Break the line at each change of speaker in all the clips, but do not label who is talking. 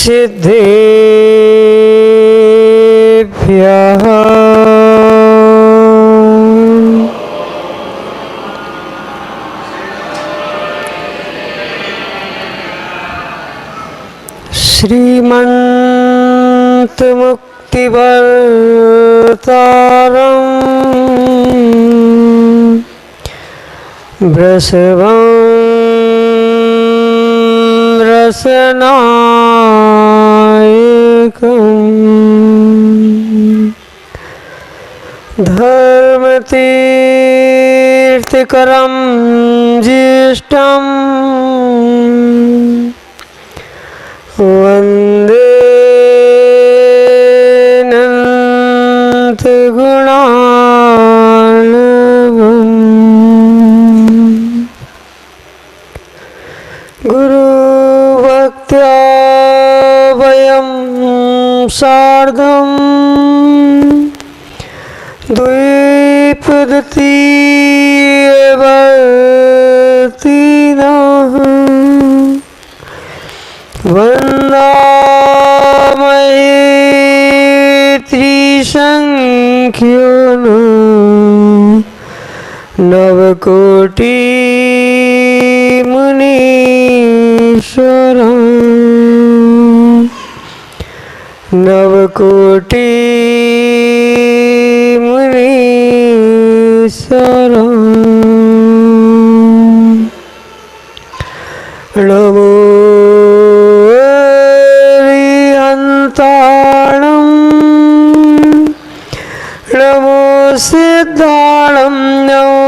सिद्धेभ्यः श्रीमन्त मुक्तिवर्तारं वृषभं रसनायकम् धर्मतीर्थकरं ज्येष्ठम् वन्दे अनन्तगुणार्णवम् गुरुभक्त्या वयं सार्धं द्विपदतीवर्तिनः वन्दामहे त्रिसङ्ख्यो नवकोटिमुनीश्वरं नवकोटिमुनीश्वरं नमो नमो सिद्धाणं नमो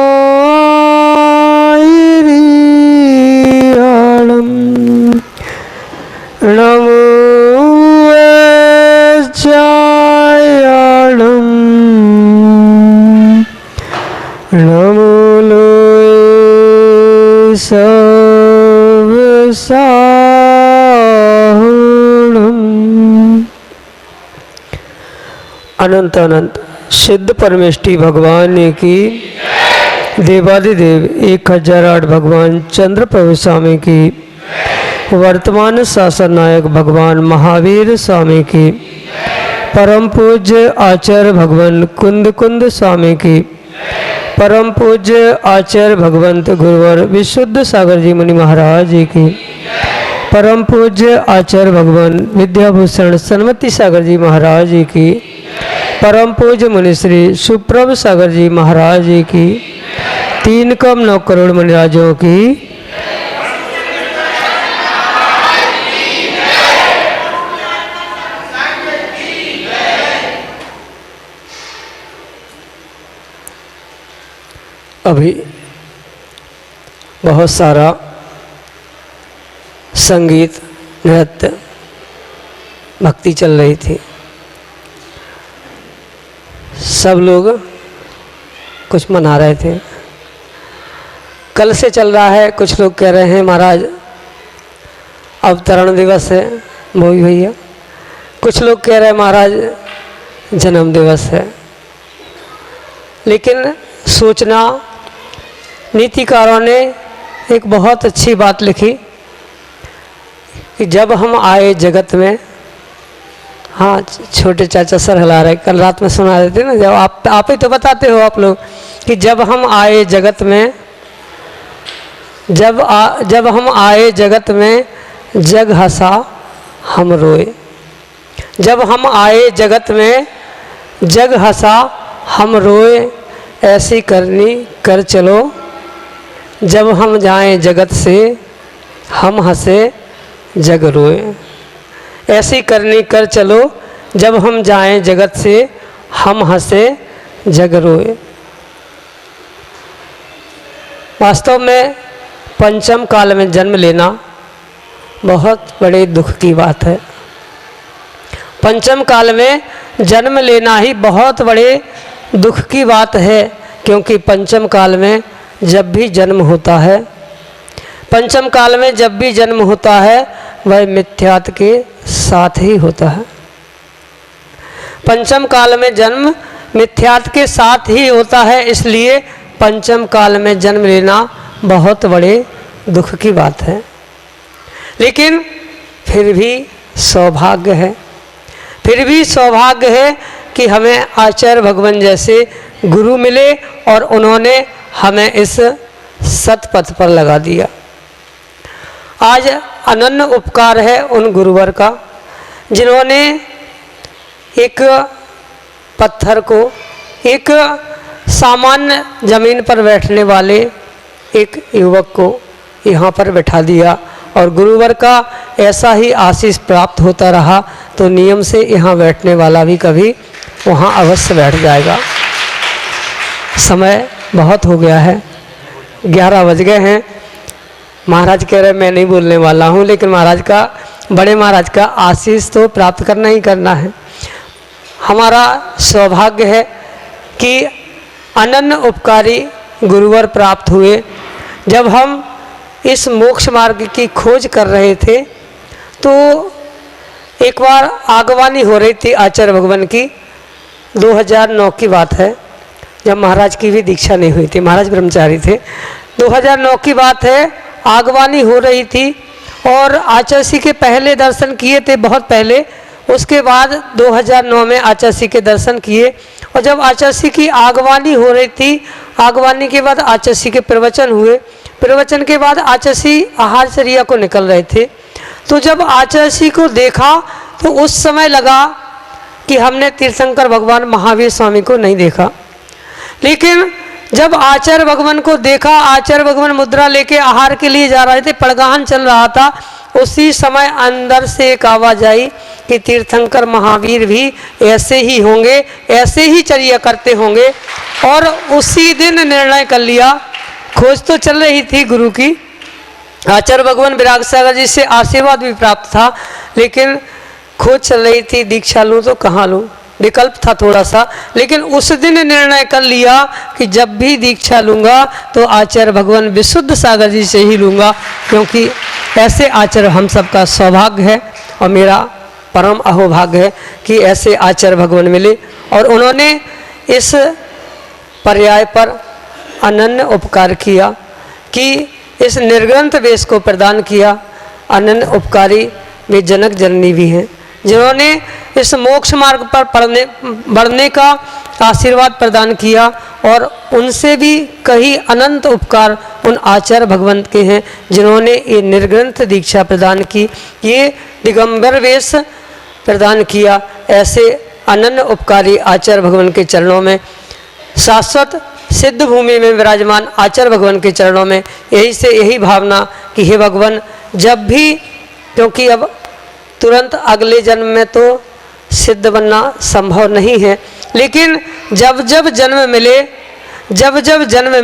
नमो वैश्यायणं नमो लोये सर्वसाहुणम्। अनंत अनंत सिद्ध परमेष्टि भगवान की देवादिदेव 1008 भगवान चंद्र प्रभु स्वामी की वर्तमान शासन नायक भगवान महावीर स्वामी की परम पूज्य आचार्य भगवान कुंद कुंद स्वामी की परम पूज्य आचार्य भगवंत गुरुवर विशुद्ध सागर जी मुनि महाराज जी की परम पूज्य आचार्य भगवान विद्याभूषण सन्मति सागर जी महाराज जी की परम पूज्य मुनिश्री सुप्रभ सागर जी महाराज जी की 3,9 करोड़ मुनिराजों की अभी बहुत सारा संगीत नृत्य भक्ति चल रही थी। सब लोग कुछ मना रहे थे। कल से चल रहा है, कुछ लोग कह रहे हैं महाराज अवतरण दिवस है वो भी भैया, कुछ लोग कह रहे हैं महाराज जन्म दिवस है। लेकिन सोचना, नीतिकारों ने एक बहुत अच्छी बात लिखी कि जब हम आए जगत में, हाँ छोटे चाचा सर हिला रहे, कल रात में सुना देते ना, जब आप ही तो बताते हो आप लोग कि जब हम आए जगत में, जब हम आए जगत में जग हंसा हम रोए। जब हम आए जगत में जग हंसा हम रोए, ऐसी करनी कर चलो। जब हम जाएं जगत से हम हंसे जग रोए, ऐसी करनी कर चलो। जब हम जाएं जगत से हम हंसे जग रोए। वास्तव में पंचम काल में जन्म लेना बहुत बड़े दुख की बात है। पंचम काल में जन्म लेना ही बहुत बड़े दुख की बात है, क्योंकि पंचम काल में जब भी जन्म होता है, पंचम काल में जब भी जन्म होता है वह मिथ्यात्व के साथ ही होता है। पंचम काल में जन्म मिथ्यात्व के साथ ही होता है, इसलिए पंचम काल में जन्म लेना बहुत बड़े दुख की बात है। लेकिन फिर भी सौभाग्य है। फिर भी सौभाग्य है कि हमें आचार्य भगवान जैसे गुरु मिले और उन्होंने हमें इस सतपथ पर लगा दिया। आज अनन्य उपकार है उन गुरुवर का जिन्होंने एक पत्थर को एक सामान्य जमीन पर बैठने वाले एक युवक को यहाँ पर बैठा दिया और गुरुवर का ऐसा ही आशीष प्राप्त होता रहा तो नियम से यहाँ बैठने वाला भी कभी वहाँ अवश्य बैठ जाएगा। समय बहुत हो गया है, 11 बज गए हैं। महाराज कह रहे मैं नहीं बोलने वाला हूँ, लेकिन महाराज का, बड़े महाराज का आशीष तो प्राप्त करना ही करना है। हमारा सौभाग्य है कि अनन्य उपकारी गुरुवर प्राप्त हुए। जब हम इस मोक्ष मार्ग की खोज कर रहे थे तो एक बार आगवानी हो रही थी आचार्य भगवान की। 2009 की बात है, जब महाराज की भी दीक्षा नहीं हुई थी, महाराज ब्रह्मचारी थे। 2009 की बात है, आगवानी हो रही थी और आचार्य श्री के पहले दर्शन किए थे, बहुत पहले। उसके बाद 2009 में आचार्य श्री के दर्शन किए और जब आचार्य श्री की आगवानी हो रही थी, आगवानी के बाद आचार्य श्री के प्रवचन हुए। प्रवचन के बाद आचार्य श्री आहारचर्या को निकल रहे थे। तो जब आचार्य श्री को देखा तो उस समय लगा कि हमने तीर्थंकर भगवान महावीर स्वामी को नहीं देखा। लेकिन जब आचार्य भगवान को देखा, आचार्य भगवान मुद्रा लेके आहार के लिए जा रहे थे, पड़गाहन चल रहा था, उसी समय अंदर से एक आवाज आई कि तीर्थंकर महावीर भी ऐसे ही होंगे, ऐसे ही चर्या करते होंगे। और उसी दिन निर्णय कर लिया। खोज तो चल रही थी गुरु की, आचार्य भगवान विराग सागर जी से आशीर्वाद भी प्राप्त था, लेकिन खोज चल रही थी, दीक्षा लूँ तो कहाँ लूँ, विकल्प था थोड़ा सा। लेकिन उस दिन निर्णय कर लिया कि जब भी दीक्षा लूँगा तो आचार्य भगवान विशुद्ध सागर जी से ही लूँगा, क्योंकि ऐसे आचार्य हम सबका सौभाग्य है और मेरा परम अहोभाग्य है कि ऐसे आचार्य भगवान मिले। और उन्होंने इस पर्याय पर अनन्य उपकार किया कि इस निर्ग्रंथ वेश को प्रदान किया। अनन्य उपकारी वे जनक जननी भी हैं जिन्होंने इस मोक्ष मार्ग पर बढ़ने का आशीर्वाद प्रदान किया। और उनसे भी कई अनंत उपकार उन आचार्य भगवंत के हैं जिन्होंने ये निर्ग्रंथ दीक्षा प्रदान की, ये दिगंबर वेश प्रदान किया। ऐसे अनन्य उपकारी आचार्य भगवान के चरणों में, शाश्वत सिद्ध भूमि में विराजमान आचार्य भगवान के चरणों में यही भावना कि हे भगवान, जब भी, क्योंकि अब तुरंत अगले जन्म में तो सिद्ध बनना संभव नहीं है, लेकिन जब जब जन्म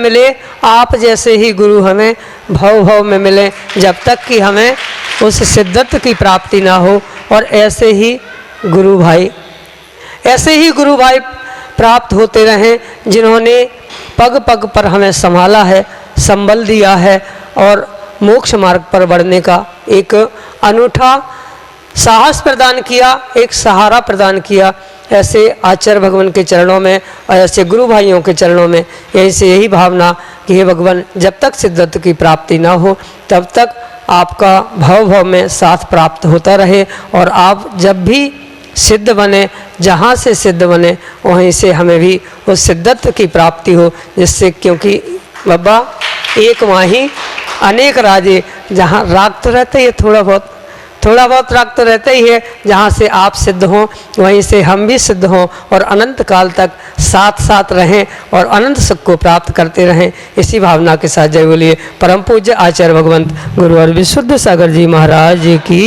मिले आप जैसे ही गुरु हमें भव में मिले, जब तक कि हमें उस सिद्धत्व की प्राप्ति ना हो। और ऐसे ही गुरु भाई प्राप्त होते रहें जिन्होंने पग पग पर हमें संभाला है, संबल दिया है और मोक्ष मार्ग पर बढ़ने का एक अनूठा साहस प्रदान किया, एक सहारा प्रदान किया। ऐसे आचार्य भगवान के चरणों में और ऐसे गुरु भाइयों के चरणों में यही भावना कि हे भगवान, जब तक सिद्धत्व की प्राप्ति ना हो तब तक आपका भव में साथ प्राप्त होता रहे और आप जब भी सिद्ध बने, जहाँ से सिद्ध बने वहीं से हमें भी उस सिद्धत्व की प्राप्ति हो, जिससे, क्योंकि बाबा एक माही अनेक राजे, जहाँ राग तो रहता ही है, थोड़ा बहुत राग तो रहता ही है। जहाँ से आप सिद्ध हों वहीं से हम भी सिद्ध हों और अनंत काल तक साथ रहें और अनंत सुख को प्राप्त करते रहें। इसी भावना के साथ जय बोलिए परम पूज्य आचार्य भगवंत गुरुवर विशुद्ध सागर जी महाराज जी की।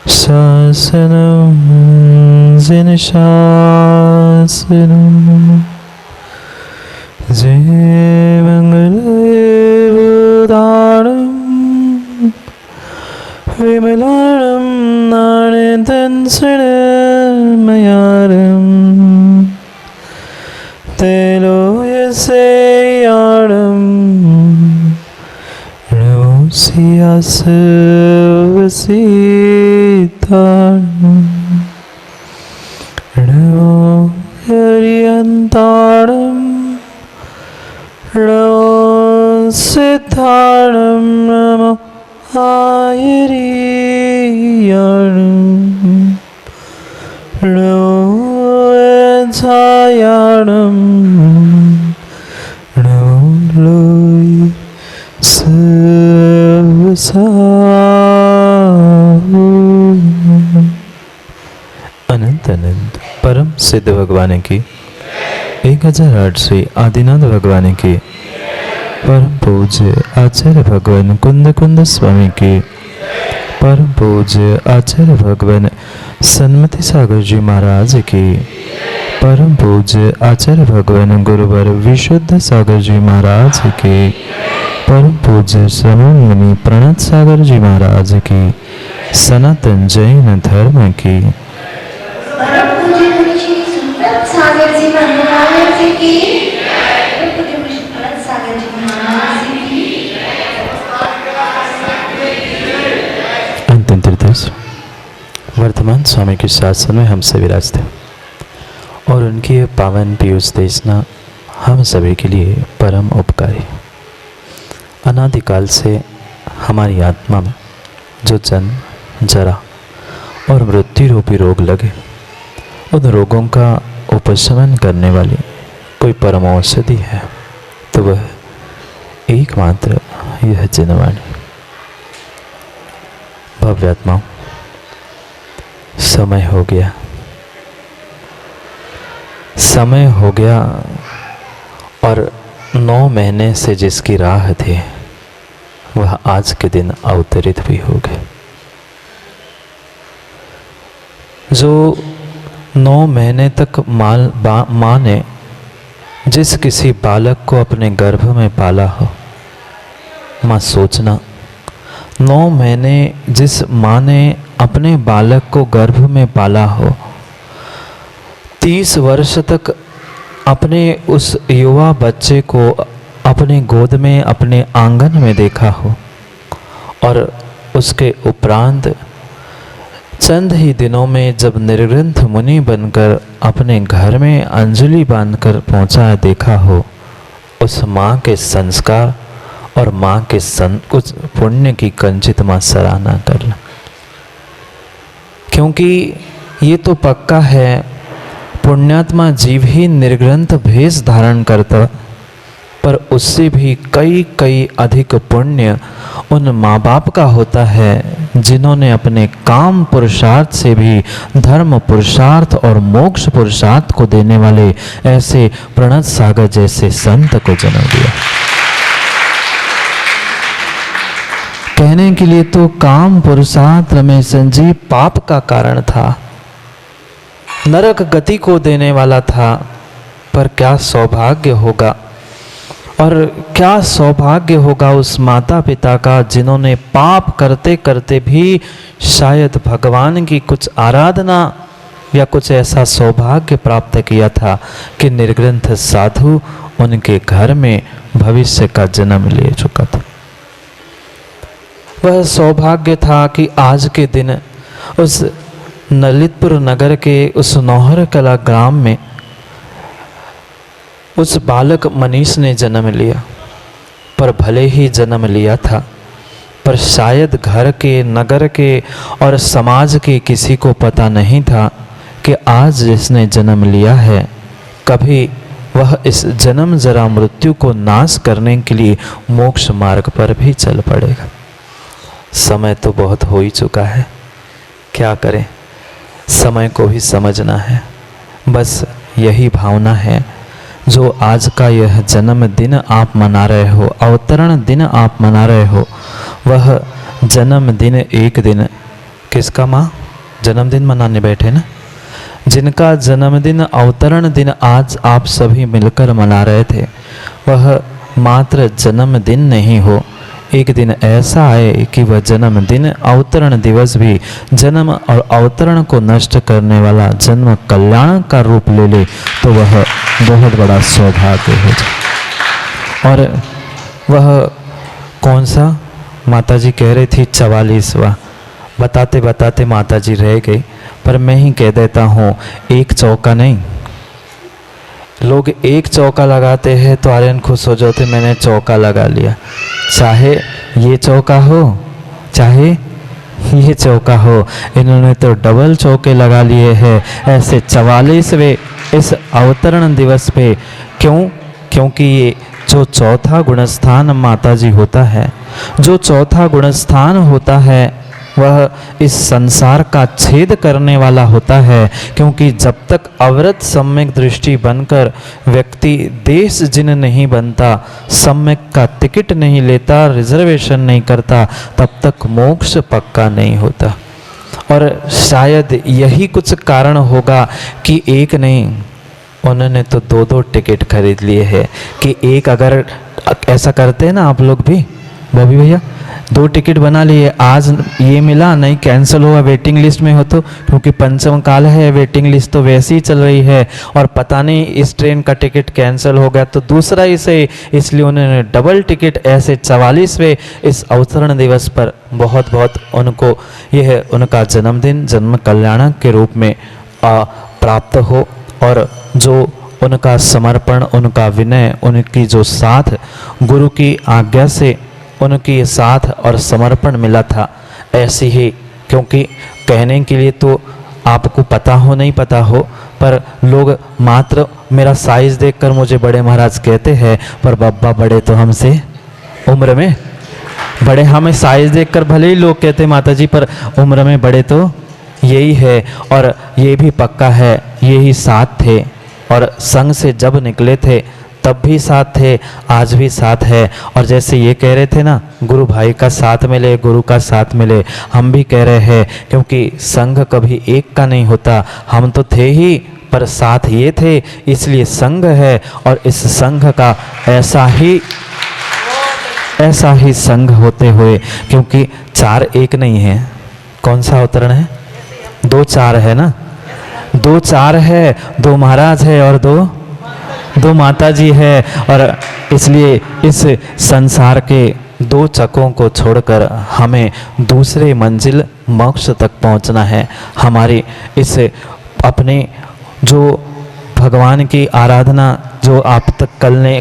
शासनं जिनशासनं जय मंगलदानम विमलानम नानंदनसनमयारम तेलोयसेयाणम नमोसियासवसीताणम नमो हरियंताणम नमो सिद्धाणम नमो आयरियाणम नमो छायाणम नमो लोय अनंत अनंत परम सिद्ध भगवान की 1008 आदिनाथ भगवान की परम पूज्य आचार्य भगवान कुंद कुंद स्वामी की परम पूज्य आचार्य भगवान सन्मति सागर जी महाराज की परम पूज्य आचार्य भगवान गुरुवर विशुद्ध सागर जी महाराज की परम पूज्य श्रवण मुनि प्रणत सागर जी महाराज की सनातन जैन धर्म की
परम पूज्य मुनि श्री सुंदर सागर जी महाराज की परम पूज्य मुनि श्री प्रणत सागर जी महाराज की
अंतिम तीर्थस वर्तमान स्वामी के शासन में हमसे विराजते और उनकी ये पावन पीयूष देशना हम सभी के लिए परम उपकारी। अनादिकाल से हमारी आत्मा में जो जन्म जरा और मृत्यु रूपी रोग लगे उन रोगों का उपशमन करने वाली कोई परम औषधि है तो वह एकमात्र यह जनवाणी। भव्यात्माओं, समय हो गया और 9 महीने से जिसकी राह थी वह आज के दिन अवतरित भी हो गए। जो 9 महीने तक माँ ने जिस किसी बालक को अपने गर्भ में पाला हो, माँ सोचना 9 महीने जिस माँ ने अपने बालक को गर्भ में पाला हो, 30 वर्ष तक अपने उस युवा बच्चे को अपने गोद में अपने आंगन में देखा हो और उसके उपरांत चंद ही दिनों में जब निर्ग्रंथ मुनि बनकर अपने घर में अंजलि बांधकर पहुंचा देखा हो, उस माँ के संस्कार और माँ के कुछ पुण्य की कंचित माँ सराहना करना। क्योंकि ये तो पक्का है पुण्यात्मा जीव ही निर्ग्रंथ भेष धारण करता, पर उससे भी कई अधिक पुण्य उन माँ बाप का होता है जिन्होंने अपने काम पुरुषार्थ से भी धर्म पुरुषार्थ और मोक्ष पुरुषार्थ को देने वाले ऐसे प्रणत सागर जैसे संत को जन्म दिया। कहने के लिए तो काम पुरुषार्थ में संजीव पाप का कारण था, नरक गति को देने वाला था, पर क्या सौभाग्य होगा और क्या सौभाग्य होगा उस माता पिता का जिन्होंने पाप करते करते भी शायद भगवान की कुछ आराधना या कुछ ऐसा सौभाग्य प्राप्त किया था कि निर्ग्रंथ साधु उनके घर में भविष्य का जन्म ले चुका था। वह सौभाग्य था कि आज के दिन उस ललितपुर नगर के उस नौहर कला ग्राम में उस बालक मनीष ने जन्म लिया। पर भले ही जन्म लिया था, पर शायद घर के, नगर के और समाज के किसी को पता नहीं था कि आज जिसने जन्म लिया है कभी वह इस जन्म जरा मृत्यु को नाश करने के लिए मोक्ष मार्ग पर भी चल पड़ेगा। समय तो बहुत हो ही चुका है, क्या करें, समय को भी समझना है। बस यही भावना है, जो आज का यह जन्मदिन आप मना रहे हो, अवतरण दिन आप मना रहे हो, वह जन्मदिन एक दिन किसका माँ जन्मदिन मनाने बैठे ना, जिनका जन्मदिन अवतरण दिन आज आप सभी मिलकर मना रहे थे, वह मात्र जन्मदिन नहीं हो, एक दिन ऐसा आए कि वह जन्मदिन अवतरण दिवस भी जन्म और अवतरण को नष्ट करने वाला जन्म कल्याण का रूप ले ले, तो वह बहुत बड़ा सौभाग्य हो जाए। और वह कौन सा, माता जी कह रही थी 44वां, बताते बताते माता जी रह गई, पर मैं ही कह देता हूँ, एक चौका नहीं। लोग एक चौका लगाते हैं तो आर्यन खुश हो जाते, मैंने चौका लगा लिया। चाहे ये चौका हो चाहे ये चौका हो, इन्होंने तो डबल चौके लगा लिए हैं ऐसे 44वें इस अवतरण दिवस पे। क्यों? क्योंकि ये जो चौथा गुणस्थान माता जी होता है, जो चौथा गुणस्थान होता है, वह इस संसार का छेद करने वाला होता है। क्योंकि जब तक अवृत सम्यक दृष्टि बनकर व्यक्ति देश जिन नहीं बनता, सम्यक का टिकट नहीं लेता, रिजर्वेशन नहीं करता, तब तक मोक्ष पक्का नहीं होता। और शायद यही कुछ कारण होगा कि एक नहीं, उन्होंने तो 2-2 टिकट खरीद लिए हैं कि एक, अगर ऐसा करते हैं ना आप लोग भी, बॉबी भैया 2 टिकट बना लिए, आज ये मिला नहीं, कैंसिल हुआ, वेटिंग लिस्ट में हो, तो क्योंकि पंचम काल है, वेटिंग लिस्ट तो वैसे ही चल रही है, और पता नहीं इस ट्रेन का टिकट कैंसिल हो गया तो दूसरा इसे, इसलिए उन्होंने डबल टिकट ऐसे 44वें इस अवतरण दिवस पर बहुत बहुत उनको यह उनका जन्मदिन जन्म कल्याण के रूप में प्राप्त हो। और जो उनका समर्पण, उनका विनय, उनकी जो साथ गुरु की आज्ञा से उनकी साथ और समर्पण मिला था, ऐसी ही, क्योंकि कहने के लिए तो आपको पता हो नहीं पता हो, पर लोग मात्र मेरा साइज देखकर मुझे बड़े महाराज कहते हैं, पर बब्बा बड़े तो हमसे उम्र में बड़े, हमें साइज देखकर भले ही लोग कहते माता जी, पर उम्र में बड़े तो यही है। और ये भी पक्का है, यही साथ थे, और संघ से जब निकले थे तब भी साथ थे, आज भी साथ है। और जैसे ये कह रहे थे ना, गुरु भाई का साथ मिले, गुरु का साथ मिले, हम भी कह रहे हैं, क्योंकि संघ कभी एक का नहीं होता, हम तो थे ही, पर साथ ये थे, इसलिए संघ है। और इस संघ का ऐसा ही संघ होते हुए, क्योंकि 4 एक नहीं है, कौन सा अवतरण है, 2-4 है ना, 2-4 है, 2 महाराज है और 2 माता जी है। और इसलिए इस संसार के 2 चकों को छोड़कर हमें दूसरे मंजिल मोक्ष तक पहुंचना है। हमारी इस अपने जो भगवान की आराधना जो आप तक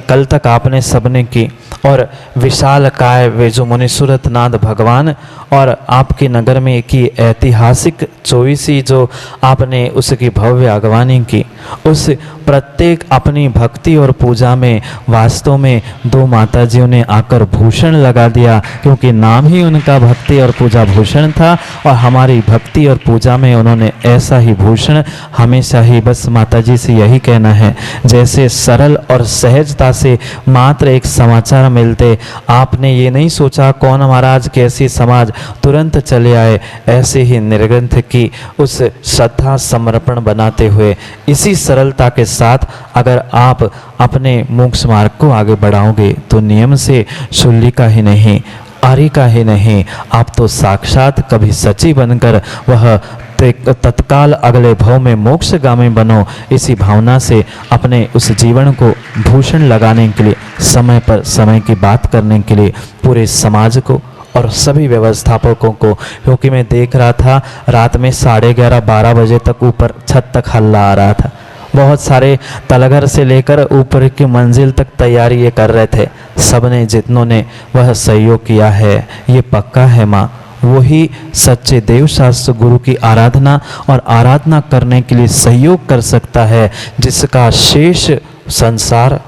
कल तक आपने सबने की, और विशाल काय वे जो मुनिसुरत नाथ भगवान और आपके नगर में की ऐतिहासिक 24वीं जो आपने उसकी भव्य अगवानी की, उस प्रत्येक अपनी भक्ति और पूजा में वास्तव में 2 माताजियों ने आकर भूषण लगा दिया, क्योंकि नाम ही उनका भक्ति और पूजा भूषण था। और हमारी भक्ति और पूजा में उन्होंने ऐसा ही भूषण हमेशा ही, बस माताजी से यही कहना है, जैसे सरल और सहजता से मात्र एक समाचार मिलते, आपने ये नहीं सोचा कौन महाराज कैसी समाज, तुरंत चले आए, ऐसे ही निर्ग्रंथ की उस श्रद्धा समर्पण बनाते हुए इसी सरलता के साथ अगर आप अपने मोक्ष मार्ग को आगे बढ़ाओगे, तो नियम से शूली का ही नहीं, आर्य का ही नहीं, आप तो साक्षात कभी सची बनकर वह तत्काल अगले भव में मोक्षगामी बनो। इसी भावना से अपने उस जीवन को भूषण लगाने के लिए, समय पर समय की बात करने के लिए पूरे समाज को और सभी व्यवस्थापकों को, क्योंकि मैं देख रहा था रात में 11:30-12 बजे तक ऊपर छत तक हल्ला आ रहा था, बहुत सारे तलघर से लेकर ऊपर की मंजिल तक तैयारी ये कर रहे थे। सबने जितनों ने वह सहयोग किया है, ये पक्का है माँ, वही सच्चे देव शास्त्र गुरु की आराधना और आराधना करने के लिए सहयोग कर सकता है, जिसका शेष संसार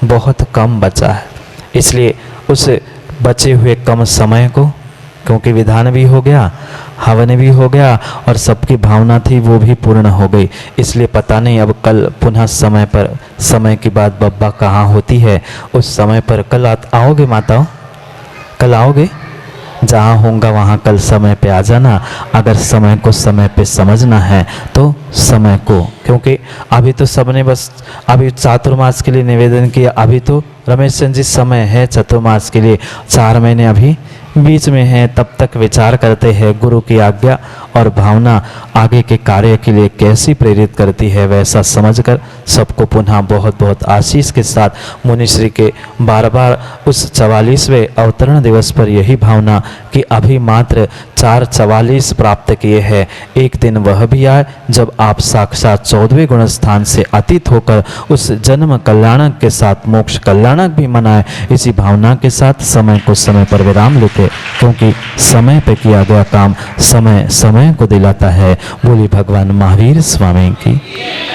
बहुत कम बचा है। इसलिए उस बचे हुए कम समय को, क्योंकि विधान भी हो गया, हवन भी हो गया और सबकी भावना थी वो भी पूर्ण हो गई, इसलिए पता नहीं अब कल पुनः समय पर, समय की बात बब्बा कहाँ होती है, उस समय पर कल आओगे माताओं, कल आओगे जहाँ होऊंगा वहाँ कल समय पे आ जाना। अगर समय को समय पे समझना है तो समय को, क्योंकि अभी तो सबने बस अभी चातुर्मास के लिए निवेदन किया, अभी तो रमेश चंद जी समय है चतुर्मास के लिए, 4 महीने अभी बीच में है, तब तक विचार करते हैं गुरु की आज्ञा और भावना आगे के कार्य के लिए कैसी प्रेरित करती है, वैसा समझकर सबको पुनः बहुत बहुत आशीष के साथ मुनिश्री के बार बार उस 44वें अवतरण दिवस पर यही भावना कि अभी मात्र 4:44 प्राप्त किए हैं, एक दिन वह भी आए जब आप साक्षात 14वें गुण स्थान से अतीत होकर उस जन्म कल्याणक के साथ मोक्ष कल्याणक भी मनाए। इसी भावना के साथ समय को समय पर विराम लेते, क्योंकि समय पे किया गया काम समय समय को दिलाता है। बोली भगवान महावीर स्वामी की।